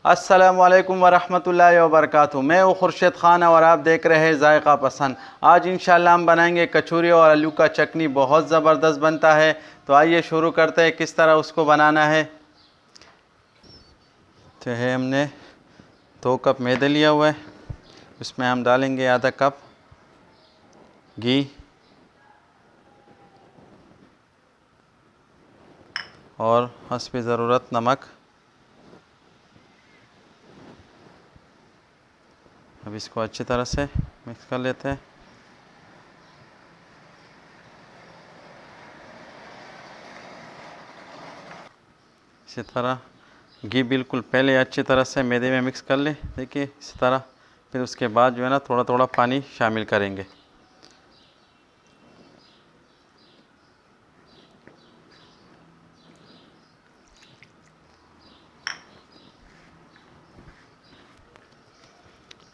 अस्सलामुअलैकुम वरहमतुल्लाहि वबरकातुहू। मैं हूँ खुर्शीद खान और आप देख रहे हैं ज़ायक़ा पसंद। आज इंशाल्लाह हम बनाएंगे कचौरी और आलू का चटनी, बहुत ज़बरदस्त बनता है। तो आइए शुरू करते हैं किस तरह उसको बनाना है। तो है हमने 2 कप मैदा लिया हुआ है, उसमें हम डालेंगे आधा कप घी और हस्बे ज़रूरत नमक। अब इसको अच्छी तरह से मिक्स कर लेते हैं। इसी तरह घी बिल्कुल पहले अच्छी तरह से मैदे में मिक्स कर ले, देखिए इसी तरह। फिर उसके बाद जो है ना थोड़ा थोड़ा पानी शामिल करेंगे।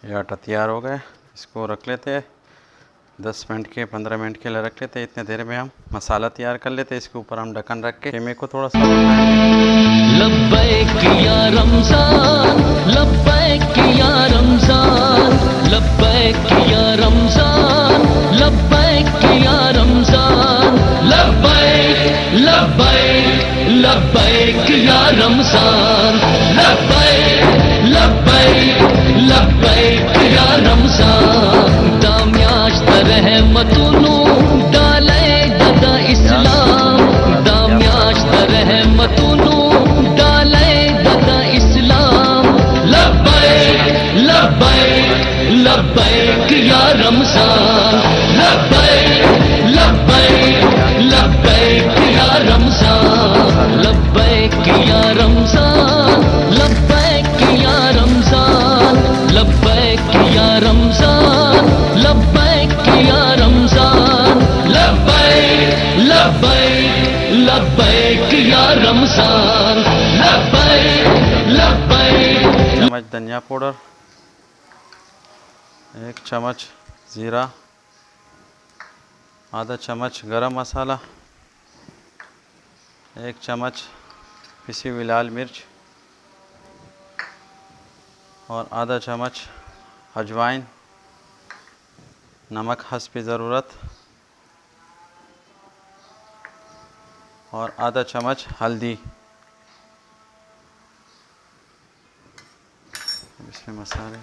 ये आटा तैयार हो गया, इसको रख लेते हैं 10 मिनट के 15 मिनट के लिए रख लेते हैं। इतने देर में हम मसाला तैयार कर लेते हैं। इसके ऊपर हम ढक्कन रख के कीमे को थोड़ा सा लब्बैक या रमज़ान, लब्बैक या रमज़ान, लब्बैक या रमज़ान, लब्बैक या रमज़ान, लब्बैक लब्बैक लब्बैक या रमज़ान, लब्बैक लब्बैक लब्बैक या रमज़ान। दामियाश्त रहमतुनु डाले गदा इस्लाम, दामियाश्त रहमतुनु डाले गदा इस्लाम। लब्बैक लब्बैक लब्बैक या रमज़ान, लब्बैक लब्बैक लब्बैक या रमज़ान, लब्बैक या रमज़ान, लब्बैक या रमज़ान, लब्बैक या रमज़ान, लब्बैक या रमज़ान, लब्बैक लब्बैक लब्बैक या रमज़ान, लब्बैक लब्बैक। चम्मच धनिया पाउडर, 1 चम्मच ज़ीरा, आधा चम्मच गरम मसाला, 1 चम्मच पिसी हुई लाल मिर्च और आधा चम्मच अजवाइन, नमक हस्बे ज़रूरत और आधा चम्मच हल्दी। इसमें मसाले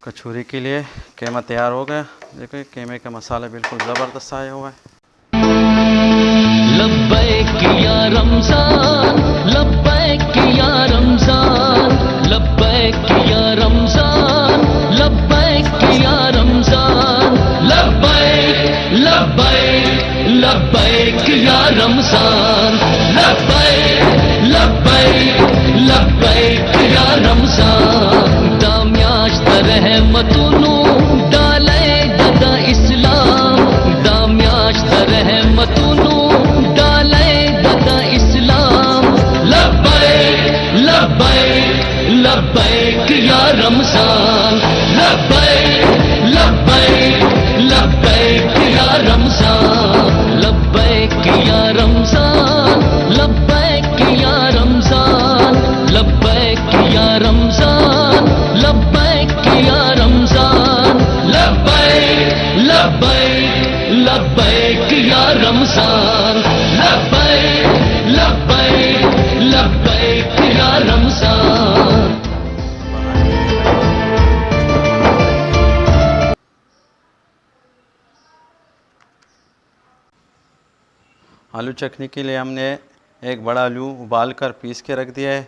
कचौरी के लिए कीमा तैयार हो गया। देखिए कीमे का मसाला बिल्कुल ज़बरदस्त आया हुआ है। लब्बैक या रमज़ान, लब्बैक या रमज़ान, लब्बैक या रमज़ान, लब्बैक या रमज़ान, लब्बैक लब्बैक लब्बैक या रमज़ान, लब्बैक लब्बैक लब्बैक या रमज़ान। दामियाश्त रहमतुनु डाले गदा इस्लाम, दामियाश्त रहमतुनु डाले गदा इस्लाम। लब्बैक लब्बैक लब्बैक या रमज़ान, लब्बैक लब्बैक लब्बैक या रमज़ान, लब्बैक या रमज़ान, लब्बैक या रमज़ान, लब्बैक या रमज़ान, लब्बैक या रमज़ान, लब्बैक लब्बैक लब्बैक या रमज़ान, लब्बैक लब्बैक लब्बैक या रमज़ान। आलू चटनी के लिए हमने एक बड़ा आलू उबाल कर पीस के रख दिया है।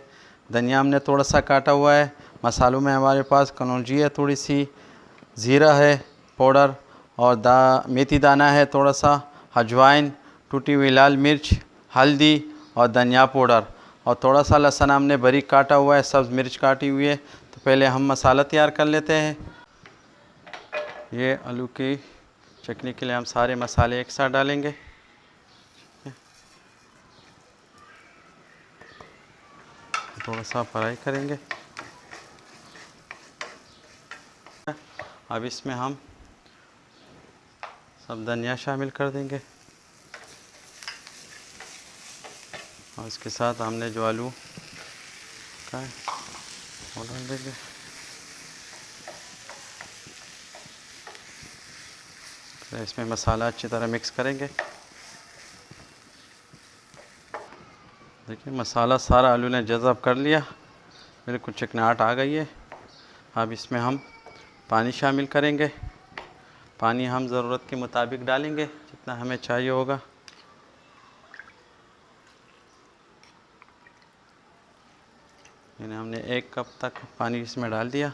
धनिया हमने थोड़ा सा काटा हुआ है। मसालों में हमारे पास कनौजी है, थोड़ी सी ज़ीरा है पाउडर और मेथी दाना है, थोड़ा सा अजवाइन, टूटी हुई लाल मिर्च, हल्दी और धनिया पाउडर और थोड़ा सा लहसुन हमने बारीक काटा हुआ है, सब्ज़ मिर्च काटी हुई है। तो पहले हम मसाला तैयार कर लेते हैं। ये आलू की चटनी के लिए हम सारे मसाले एक साथ डालेंगे। थोड़ा सा फ्राई करेंगे। अब इसमें हम सब धनिया शामिल कर देंगे और इसके साथ हमने जो आलू का है वो डाल देंगे। फिर इसमें मसाला अच्छी तरह मिक्स करेंगे। देखिए मसाला सारा आलू ने जज़ब कर लिया, बिल्कुल चिकनाहट आ गई है। अब इसमें हम पानी शामिल करेंगे। पानी हम ज़रूरत के मुताबिक डालेंगे, जितना हमें चाहिए होगा। यानी हमने 1 कप तक पानी इसमें डाल दिया।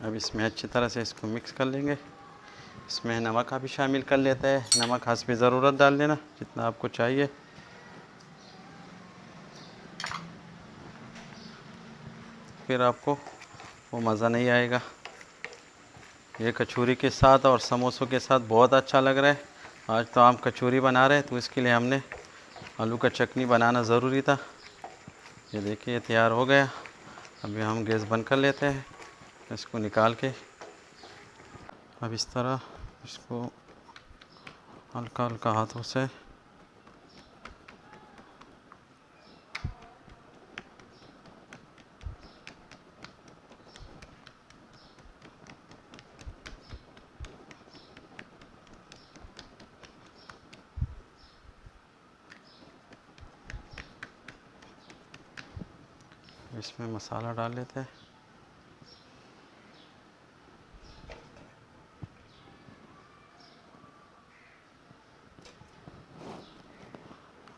अब इसमें अच्छी तरह से इसको मिक्स कर लेंगे। इसमें नमक भी शामिल कर लेते हैं। नमक हस्ब ज़रूरत डाल देना, जितना आपको चाहिए। फिर आपको वो मज़ा नहीं आएगा। ये कचौरी के साथ और समोसों के साथ बहुत अच्छा लग रहा है। आज तो हम कचौरी बना रहे हैं, तो इसके लिए हमने आलू का चटनी बनाना ज़रूरी था। ये देखिए तैयार हो गया। अभी हम गैस बंद कर लेते हैं, इसको निकाल के। अब इस तरह इसको हल्का हल्का हाथों से इसमें मसाला डाल लेते हैं।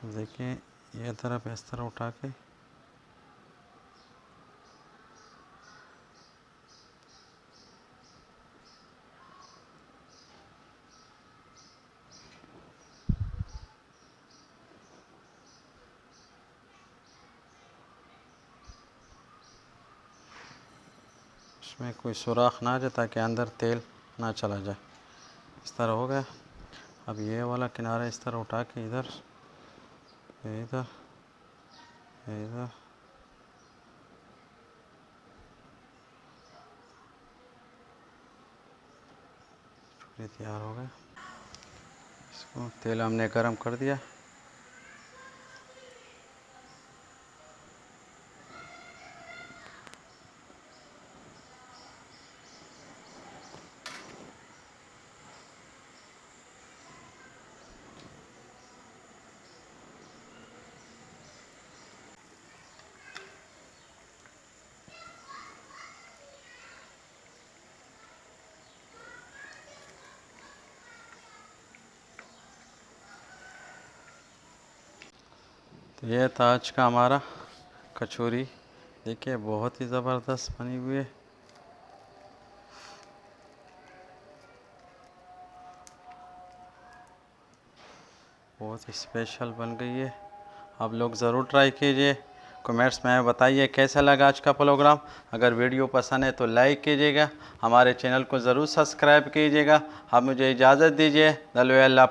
देखिए ये तरफ इस तरह उठा के इसमें कोई सुराख ना आ जाए, ताकि अंदर तेल ना चला जाए। इस तरह हो गया। अब ये वाला किनारा इस तरह उठा के इधर इधर इधर तैयार हो गया। इसको तेल हमने गरम कर दिया। तो ये था आज का हमारा कचौरी। देखिए बहुत ही ज़बरदस्त बनी हुई है। बहुत ही स्पेशल बन गई है। आप लोग ज़रूर ट्राई कीजिए। कमेंट्स में बताइए कैसा लगा आज का प्रोग्राम। अगर वीडियो पसंद है तो लाइक कीजिएगा, हमारे चैनल को ज़रूर सब्सक्राइब कीजिएगा। आप मुझे इजाज़त दीजिए। अल्लाह